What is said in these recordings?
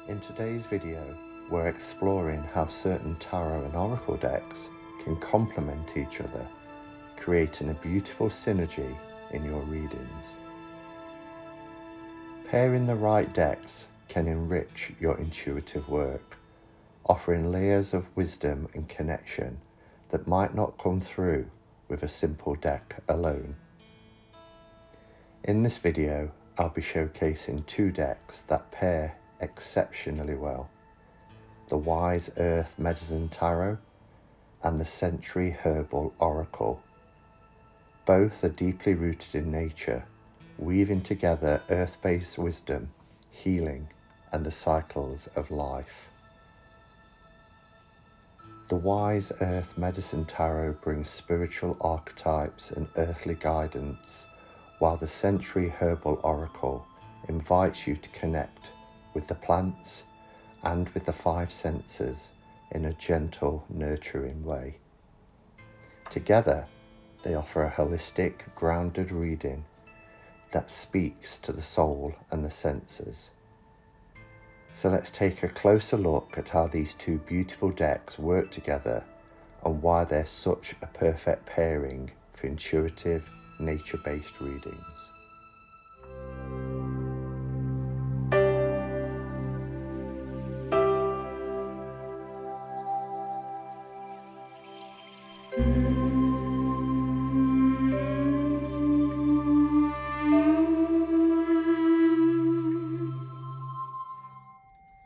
In today's video, we're exploring how certain tarot and oracle decks can complement each other, creating a beautiful synergy in your readings. Pairing the right decks can enrich your intuitive work, offering layers of wisdom and connection that might not come through with a simple deck alone. In this video, I'll be showcasing two decks that pair exceptionally well: the Wise Earth Medicine Tarot and the Sensory Herbal Oracle. Both are deeply rooted in nature, weaving together earth-based wisdom, healing, and the cycles of life. The Wise Earth Medicine Tarot brings spiritual archetypes and earthly guidance, while the Sensory Herbal Oracle invites you to connect with the plants and with the five senses in a gentle, nurturing way. Together, they offer a holistic, grounded reading that speaks to the soul and the senses. So let's take a closer look at how these two beautiful decks work together and why they're such a perfect pairing for intuitive, nature-based readings.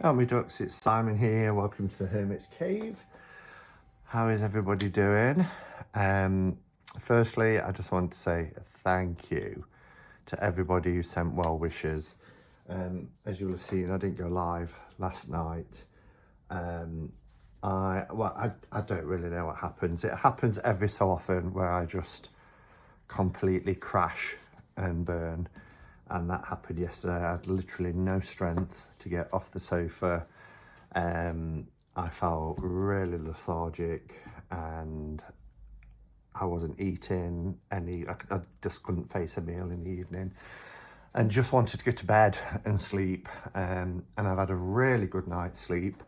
Oh, me ducks, it's Simon here. Welcome to the Hermit's Cave. How is everybody doing? Firstly, I just want to say thank you to everybody who sent well wishes. As you'll have seen, I didn't go live last night. I don't really know what happens. It happens every so often where I just completely crash and burn. And that happened yesterday. I had literally no strength to get off the sofa. I felt really lethargic and I wasn't eating any, I just couldn't face a meal in the evening and just wanted to go to bed and sleep. And I've had a really good night's sleep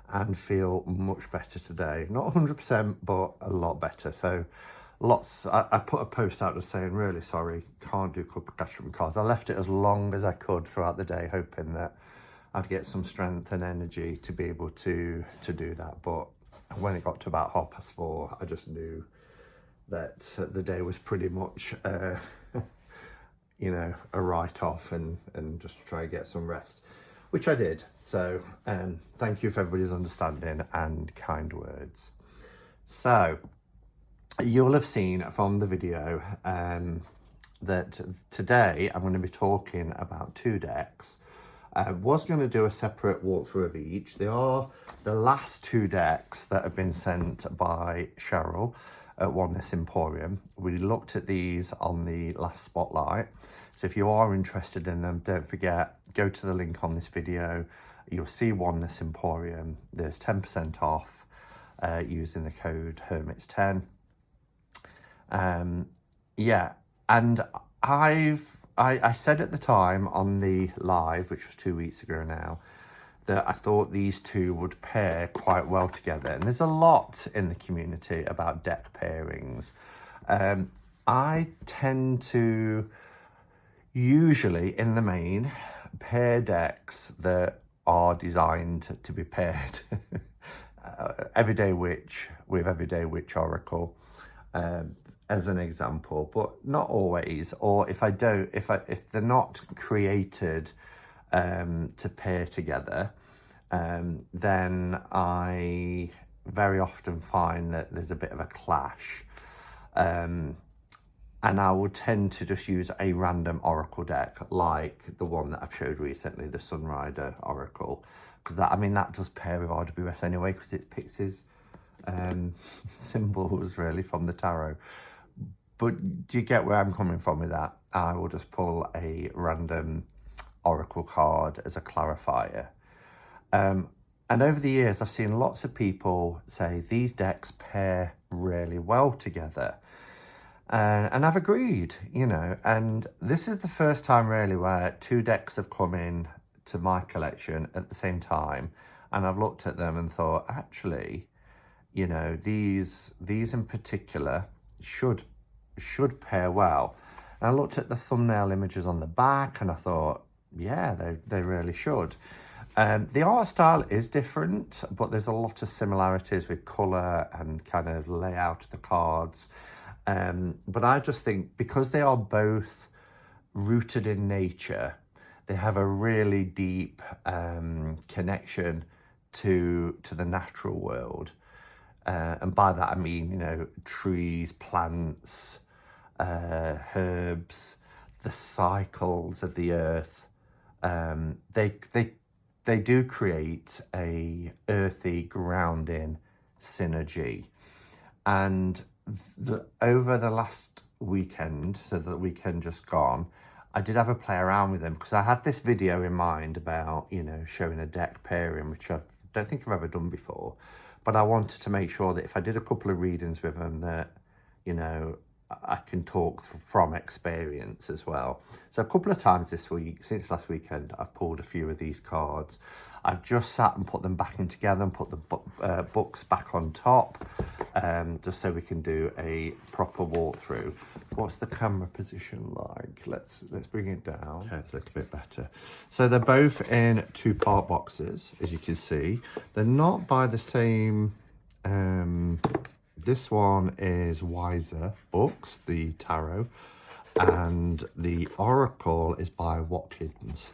and feel much better today. Not 100%, but a lot better. So I put a post out just saying, really sorry, can't do Cup cards. I left it as long as I could throughout the day, hoping that I'd get some strength and energy to be able to do that. But when it got to about 4:30, I just knew that the day was pretty much, a write-off and just to try and get some rest, which I did. So thank you for everybody's understanding and kind words. So you'll have seen from the video that today I'm going to be talking about two decks. I was going to do a separate walkthrough of each. They are the last two decks that have been sent by Cheryl at Oneness Emporium. We looked at these on the last spotlight. So if you are interested in them, don't forget, go to the link on this video. You'll see Oneness Emporium. There's 10% off using the code Hermits10. And I said at the time on the live, which was 2 weeks ago now, that I thought these two would pair quite well together. And there's a lot in the community about deck pairings. I tend to usually, in the main, pair decks that are designed to be paired. Everyday Witch with Everyday Witch Oracle. As an example, but not always. Or if they're not created to pair together, then I very often find that there's a bit of a clash. And I will tend to just use a random oracle deck, like the one that I've showed recently, the Sunrider Oracle, because that does pair with RWS anyway, because it picks his symbols really from the tarot. But do you get where I'm coming from with that? I will just pull a random oracle card as a clarifier. And over the years, I've seen lots of people say these decks pair really well together. And I've agreed, and this is the first time really where two decks have come in to my collection at the same time, and I've looked at them and thought, actually, you know, these in particular should pair well. And I looked at the thumbnail images on the back and I thought, yeah, they really should. The art style is different, but there's a lot of similarities with colour and kind of layout of the cards. But I just think because they are both rooted in nature, they have a really deep connection to the natural world. And by that I mean, you know, trees, plants, herbs, the cycles of the earth. They do create a earthy grounding synergy. And over the last weekend, so the weekend just gone, I did have a play around with them because I had this video in mind about, you know, showing a deck pairing, which I don't think I've ever done before. But I wanted to make sure that if I did a couple of readings with them that, you know, I can talk from experience as well. So a couple of times this week, since last weekend, I've pulled a few of these cards. I've just sat and put them back in together and put the books back on top, just so we can do a proper walkthrough. What's the camera position like? Let's bring it down. Okay, it's a little bit better. So they're both in 2-part boxes, as you can see. They're not by the same. This one is Wiser Books, the tarot, and the Oracle is by Watkins.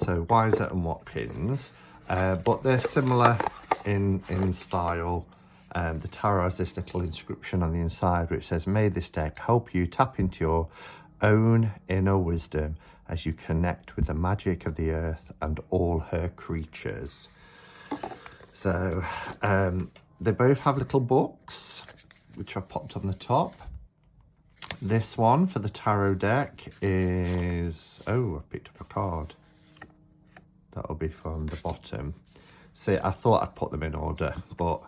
So Wiser and Watkins, but they're similar in style. The tarot has this little inscription on the inside which says, "May this deck help you tap into your own inner wisdom as you connect with the magic of the earth and all her creatures." So they both have little books which I've popped on the top. This one for the tarot deck is, oh, I picked up a card. That'll be from the bottom. See, I thought I'd put them in order, but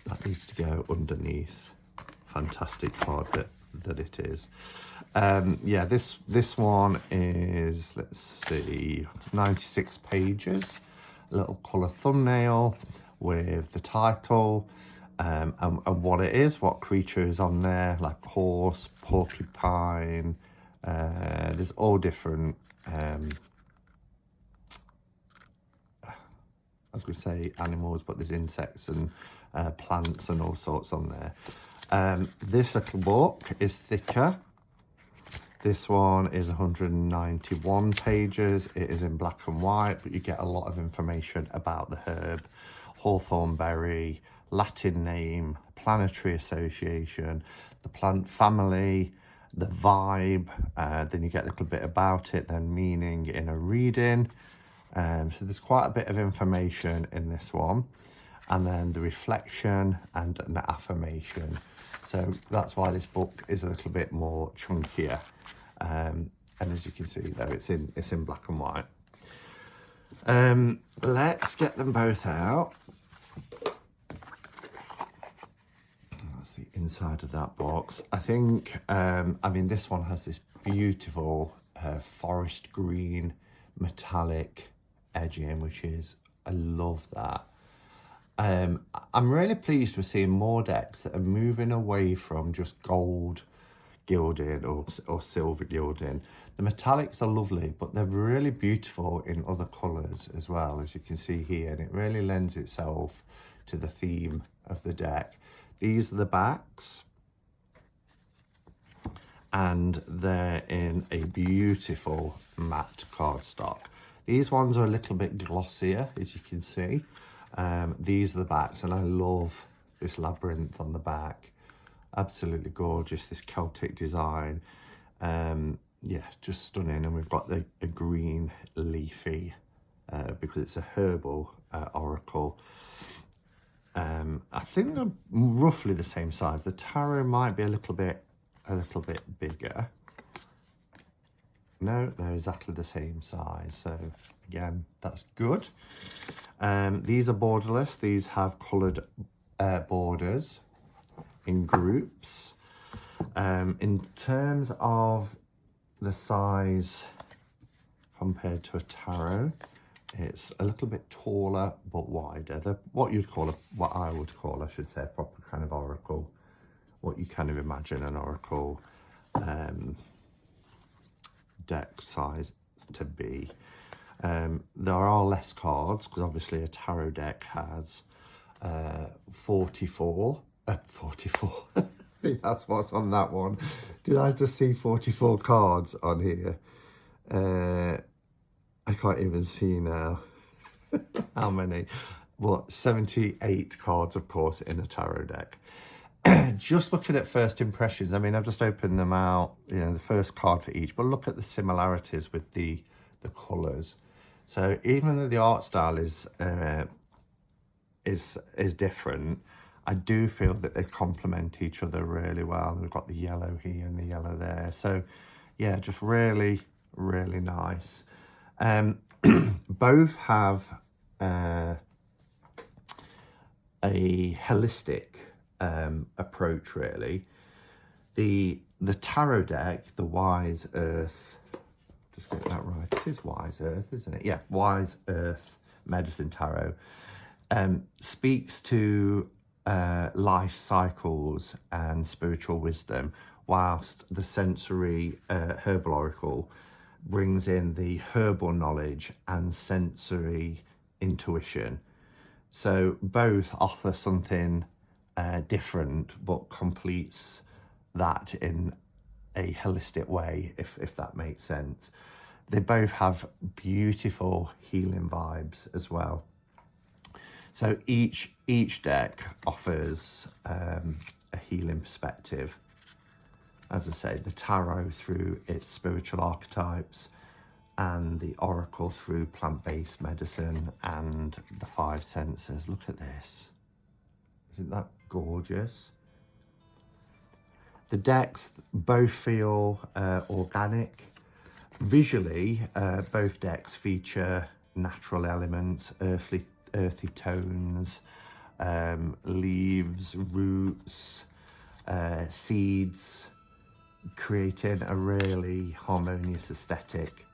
that needs to go underneath. Fantastic card that it is. Yeah, this one is, let's see, 96 pages. A little colour thumbnail with the title and what it is, what creature is on there, like horse, porcupine. There's all different, I was going to say animals, but there's insects and plants and all sorts on there. This little book is thicker. This one is 191 pages. It is in black and white, but you get a lot of information about the herb, hawthorn berry, Latin name, planetary association, the plant family, the vibe. Then you get a little bit about it, then meaning in a reading. So there's quite a bit of information in this one. And then the reflection and an affirmation. So that's why this book is a little bit more chunkier. And as you can see though, it's in black and white. Let's get them both out. That's the inside of that box. I think, I mean, this one has this beautiful forest green metallic edging, which is, I love that. I'm really pleased with seeing more decks that are moving away from just gold gilding or silver gilding. The metallics are lovely, but they're really beautiful in other colours as well, as you can see here, and it really lends itself to the theme of the deck. These are the backs, and they're in a beautiful matte cardstock. These ones are a little bit glossier, as you can see. These are the backs, and I love this labyrinth on the back. Absolutely gorgeous, this Celtic design. Yeah, just stunning. And we've got a green leafy, because it's a herbal oracle. I think they're roughly the same size. The tarot might be a little bit bigger. No, they're exactly the same size. So again, that's good. These are borderless. These have coloured borders in groups. In terms of the size, if compared to a tarot. It's a little bit taller but wider. What I would call, I should say, a proper kind of oracle. What you kind of imagine an oracle deck size to be. There are less cards because obviously a tarot deck has 44. 44. I think that's what's on that one. Did I just see 44 cards on here? I can't even see now how many. But 78 cards, of course, in a tarot deck. Just looking at first impressions, I mean, I've just opened them out, you know, the first card for each, but look at the similarities with the colours. So even though the art style is different, I do feel that they complement each other really well. We've got the yellow here and the yellow there. So yeah, just really, really nice. Both have a holistic approach, really. The tarot deck, the Wise Earth, just get that right, it is Wise Earth, isn't it? Yeah, Wise Earth Medicine Tarot speaks to life cycles and spiritual wisdom, whilst the Sensory Herbal Oracle brings in the herbal knowledge and sensory intuition. So both offer something different, but completes that in a holistic way, if that makes sense. They both have beautiful healing vibes as well. So each deck offers a healing perspective. As I say, the tarot through its spiritual archetypes, and the oracle through plant-based medicine and the 5 senses. Look at this. Isn't that gorgeous? The decks both feel organic. Visually, both decks feature natural elements, earthy tones, leaves, roots, seeds, creating a really harmonious aesthetic.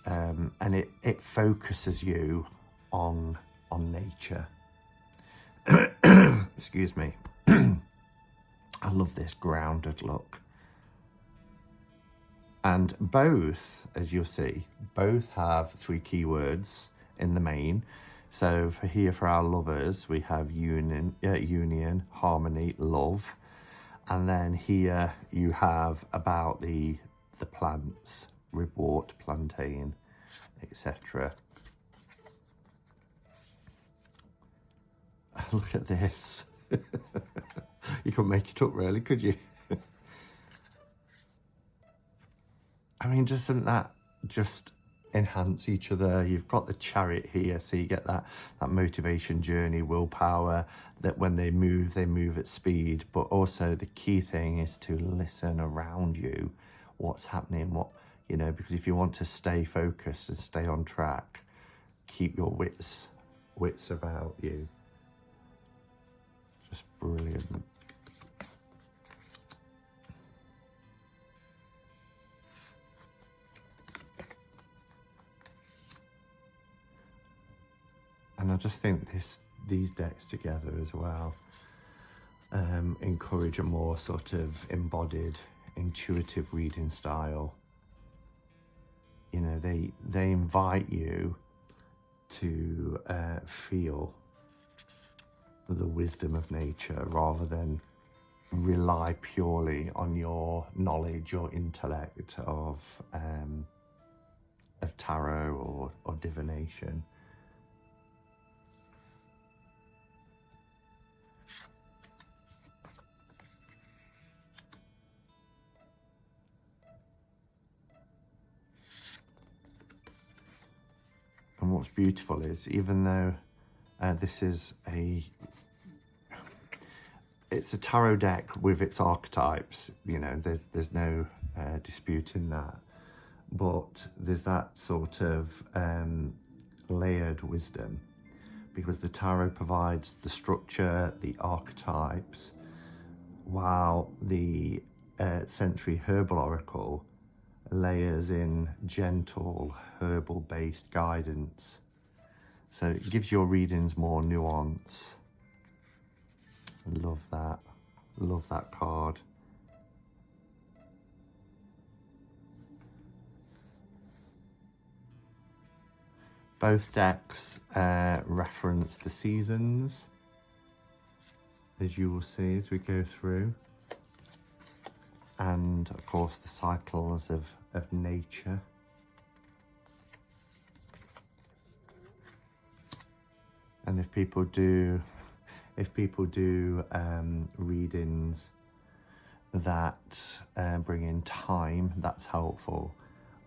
And it focuses you on nature. Excuse me. I love this grounded look. And both, as you'll see, both have 3 keywords in the main. So for our lovers, we have union, harmony, love. And then here you have about the plants, ribwort, plantain, etc. Look at this. You couldn't make it up really, could you? I mean, doesn't that just enhance each other? You've got the Chariot here, so you get that motivation, journey, willpower, that when they move at speed. But also the key thing is to listen around you, what's happening, because if you want to stay focused and stay on track, keep your wits about you. Just brilliant. And I just think these decks together as well encourage a more sort of embodied, intuitive reading style. You know, they invite you to feel the wisdom of nature rather than rely purely on your knowledge or intellect of tarot or divination. And what's beautiful is, even though this is it's a tarot deck with its archetypes, there's no disputing that, but there's that sort of layered wisdom, because the tarot provides the structure, the archetypes, while the Sensory Herbal Oracle layers in gentle herbal based guidance. So it gives your readings more nuance. Love that. Love that card. Both decks reference the seasons, as you will see as we go through. And of course the cycles of nature. And if people do readings that bring in time, that's helpful.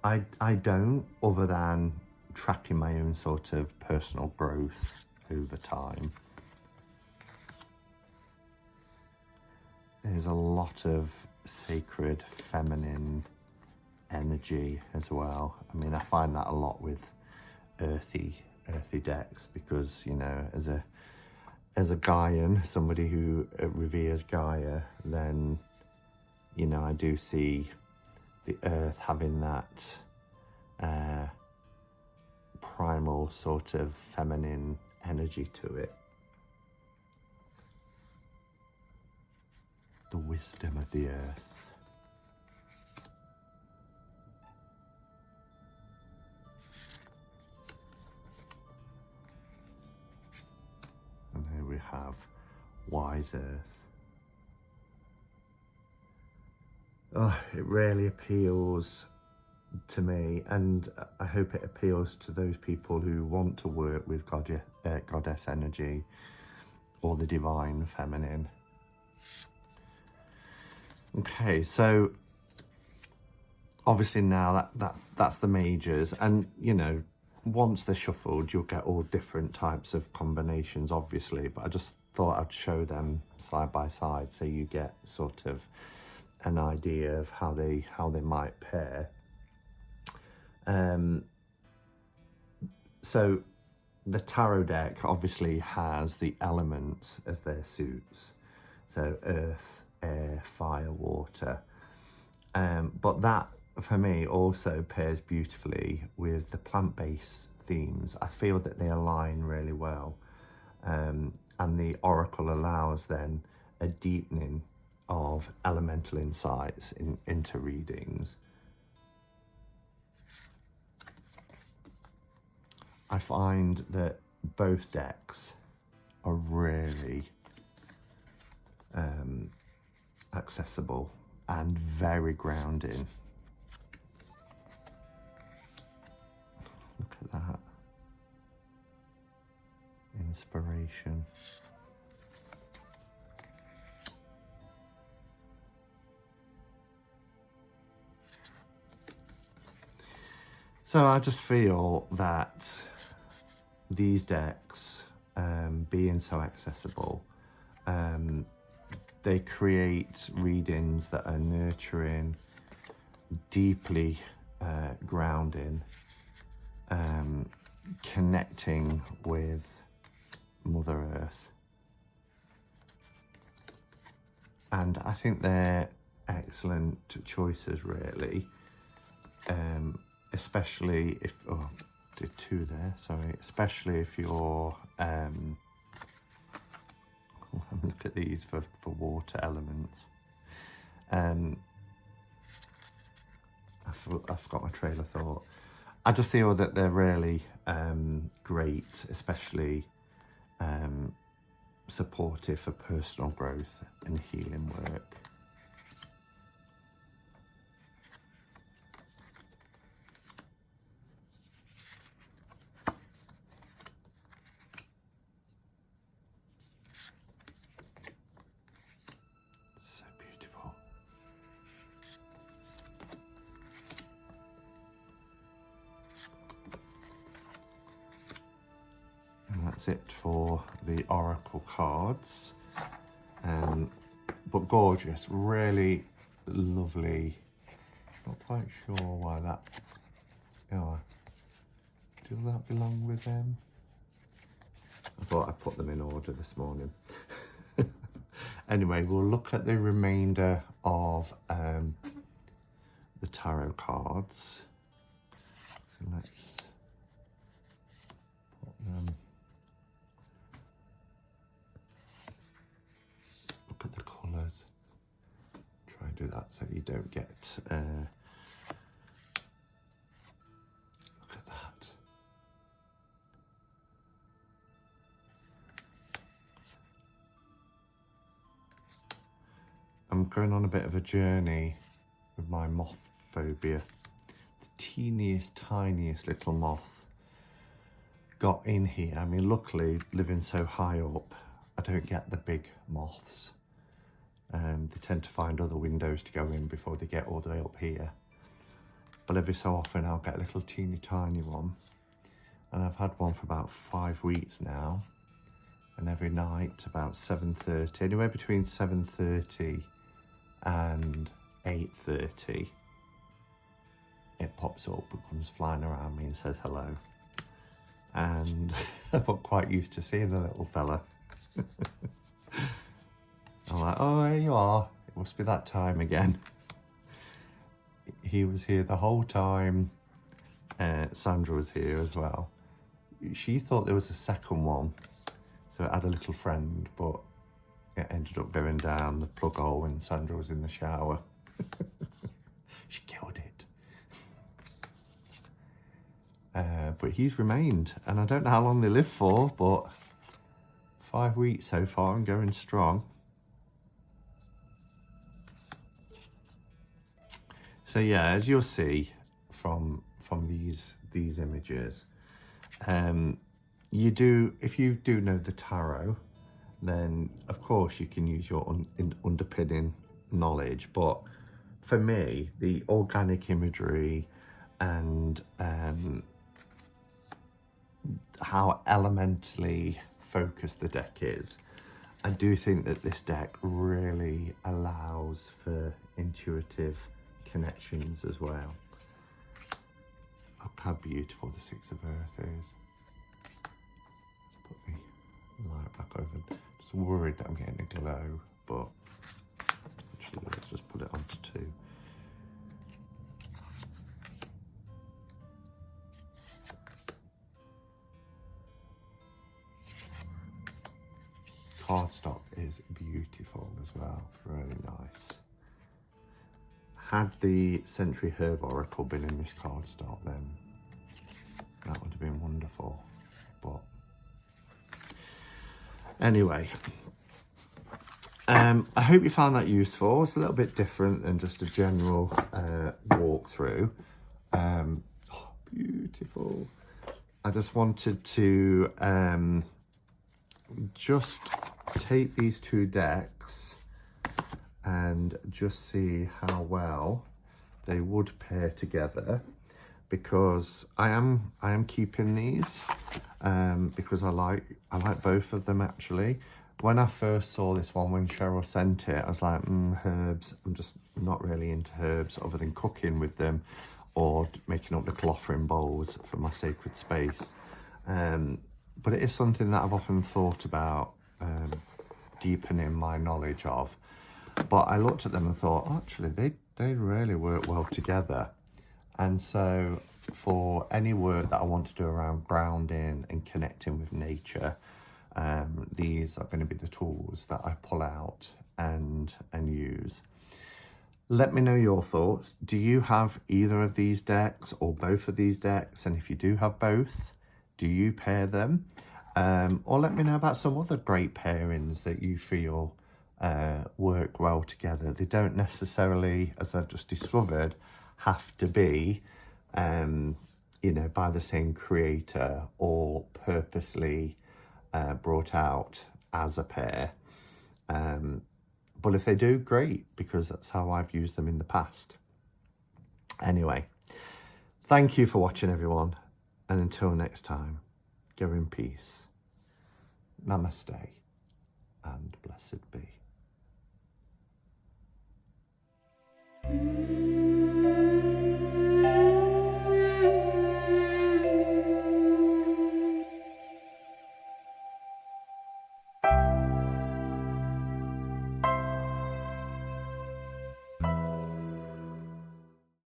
I don't, other than tracking my own sort of personal growth over time. There's a lot of sacred feminine energy as well. I mean, I find that a lot with earthy decks, because, you know, as a Gaian, somebody who reveres Gaia, then, you know, I do see the earth having that primal sort of feminine energy to it. The wisdom of the earth. And here we have wise earth. Oh, it really appeals to me, and I hope it appeals to those people who want to work with goddess energy or the divine feminine. Okay, so obviously now that's the majors, and you know, once they're shuffled you'll get all different types of combinations, obviously, but I just thought I'd show them side by side so you get sort of an idea of how they might pair. So the tarot deck obviously has the elements as their suits, so earth, air, fire, water, but that for me also pairs beautifully with the plant-based themes. I feel that they align really well, and the oracle allows then a deepening of elemental insights into readings. I find that both decks are really accessible and very grounding. Look at that. Inspiration. So I just feel that these decks, being so accessible, they create readings that are nurturing, deeply grounding, connecting with Mother Earth. And I think they're excellent choices, really, especially if, oh, did two there, sorry, especially if you're, look at these for water elements. I forgot my trail of thought. I just feel that they're really great, especially supportive for personal growth and healing work. So beautiful. And that's it for the oracle cards. But gorgeous, really lovely. Not quite sure why that, does that belong with them? I thought I put them in order this morning. Anyway, we'll look at the remainder of the tarot cards. So let's put them. Look at the colours. Try and do that so you don't get. Look at that. I'm going on a bit of a journey with my moth phobia. The teeniest, tiniest little moth got in here. I mean, luckily, living so high up, I don't get the big moths. They tend to find other windows to go in before they get all the way up here. But every so often, I'll get a little teeny tiny one. And I've had one for about 5 weeks now. And every night, about 7:30, anywhere between 7:30 and 8:30, it pops up and comes flying around me and says hello. And I've got quite used to seeing the little fella. I'm like, oh, there you are. It must be that time again. He was here the whole time. Sandra was here as well. She thought there was a second one. So it had a little friend, but it ended up going down the plug hole when Sandra was in the shower. She killed it. But he's remained, and I don't know how long they live for, but 5 weeks so far and going strong. So yeah, as you'll see from these images, if you do know the tarot, then of course you can use your underpinning knowledge. But for me, the organic imagery and how elementally focused the deck is, I do think that this deck really allows for intuitive connections as well. Look how beautiful the Six of Earth is. Let's put the light back over. Just worried that I'm getting a glow, but actually let's just put it onto 2. Cardstock is beautiful as well, really nice. Had the Sensory Herbal Oracle been in this cardstock, then that would have been wonderful. But anyway, I hope you found that useful. It's a little bit different than just a general walkthrough. Oh, beautiful. I just wanted to just take these 2 decks and just see how well they would pair together, because I am keeping these because I like both of them actually. When I first saw this one, when Cheryl sent it, I was like, herbs, I'm just not really into herbs other than cooking with them or making up little offering bowls for my sacred space. But it is something that I've often thought about deepening my knowledge of. But I looked at them and thought, actually, they really work well together. And so for any work that I want to do around grounding and connecting with nature, these are going to be the tools that I pull out and use. Let me know your thoughts. Do you have either of these decks or both of these decks? And if you do have both, do you pair them? Or let me know about some other great pairings that you feel work well together. They don't necessarily, as I've just discovered, have to be by the same creator or purposely brought out as a pair. But if they do, great, because that's how I've used them in the past. Anyway, thank you for watching, everyone. And until next time, go in peace. Namaste and blessed be.